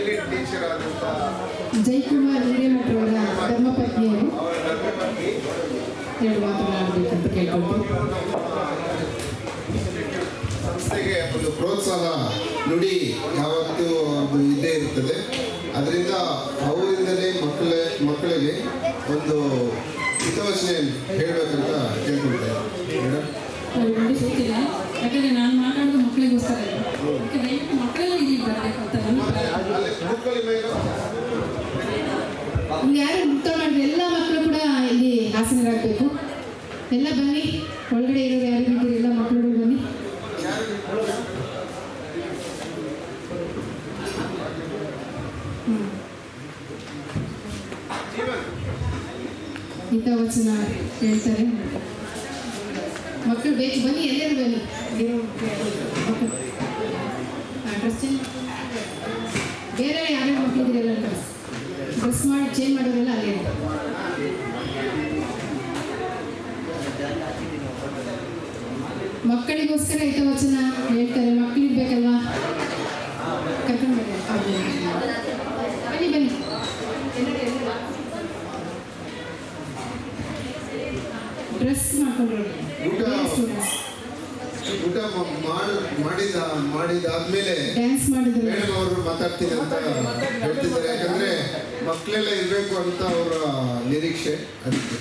Silent teacher ಆದಂಥ ಜಯಕುಮಾರ್ ಹಿರೇಮಠರವರ ಧರ್ಮಪತ್ನಿಯರು ಅವರ ಧರ್ಮಪತ್ನಿ ಎರಡು ಮಾತನಾಡಬೇಕಂತ ಕೇಳ್ಕೊಳ್ತೀನಿ. ಸಂಸ್ಥೆಗೆ ಒಂದು ಪ್ರೋತ್ಸಾಹ ನುಡಿ ಯಾವತ್ತೂ ಅದು ಇದ್ದೇ ಇರ್ತದೆ. ಅದರಿಂದ ಅವರಿಂದಲೇ ಮಕ್ಕಳಿಗೆ ಒಂದು ಹಿತವಚನೆ ಹೇಳಬೇಕಂತ ಕೇಳ್ಕೊಳ್ತೇನೆ ಮೇಡಮ್. ಅವ್ರಿಗೆ ನೋಡಿ ಗೊತ್ತಿಲ್ಲ, ಯಾಕಂದರೆ ನಾನು ಮಾತಾಡೋದು ಮಕ್ಕಳಿಗೋಸ್ಕರ ಇಲ್ಲ. ದಯವಿಟ್ಟು ಮಕ್ಕಳೆಲ್ಲ ಇಲ್ಲಿ ಬರಬೇಕಂತ ಯಾರು ಮುಕ್ತ ಮಾಡಿದ್ರೆ ಎಲ್ಲ ಮಕ್ಕಳು ಕೂಡ ಇಲ್ಲಿ ಹಾಸನರಾಗಬೇಕು. ಎಲ್ಲ ಬನ್ನಿ, ಒಳಗಡೆ ಇರೋರು ಯಾರು ಇದ್ದೀರಿ ಎಲ್ಲ ಮಕ್ಕಳು ಬನ್ನಿ. ಹಿತವಚನ ಹೇಳ್ತಾರೆ ಮಕ್ಕಳು. ಬೇಕು ಬನ್ನಿ, ಎಲ್ಲರೂ ಬನ್ನಿ. ಡ್ರೆಸ್ ಬೇರೆ ಯಾರ್ಯಾರು ಮಕ್ಕಳಿದ್ದೀರೆಲ್ಲ ಡ್ರೆಸ್ ಮಾಡಿ ಚೇಂಜ್ ಮಾಡೋರೆಲ್ಲ ಅಲ್ಲೇ. ಮಕ್ಕಳಿಗೋಸ್ಕರ ಹಿತವಚನ ಹೇಳ್ತಾರೆ. ಮಕ್ಕಳಿರ್ಬೇಕಲ್ವಾ, ಕರ್ಕೊಂಡು ಬನ್ನಿ ಬನ್ನಿ. ಡ್ರೆಸ್ ಮಾಡ್ಕೊಂಡ್ರು ಊಟ ಮಾಡಿದಾದ್ಮೇಲೆ ಡ್ಯಾನ್ಸ್ ಮಾಡಿದ್ರು. ಮೇಡಮ್ ಅವರು ಮಾತಾಡ್ತೀನಿ ಅಂತ ಹೇಳ್ತಿದ್ದಾರೆ. ಯಾಕಂದ್ರೆ ಮಕ್ಕಳೆಲ್ಲ ಇರಬೇಕು ಅಂತ ಅವರ ನಿರೀಕ್ಷೆ. ಅದಕ್ಕೆ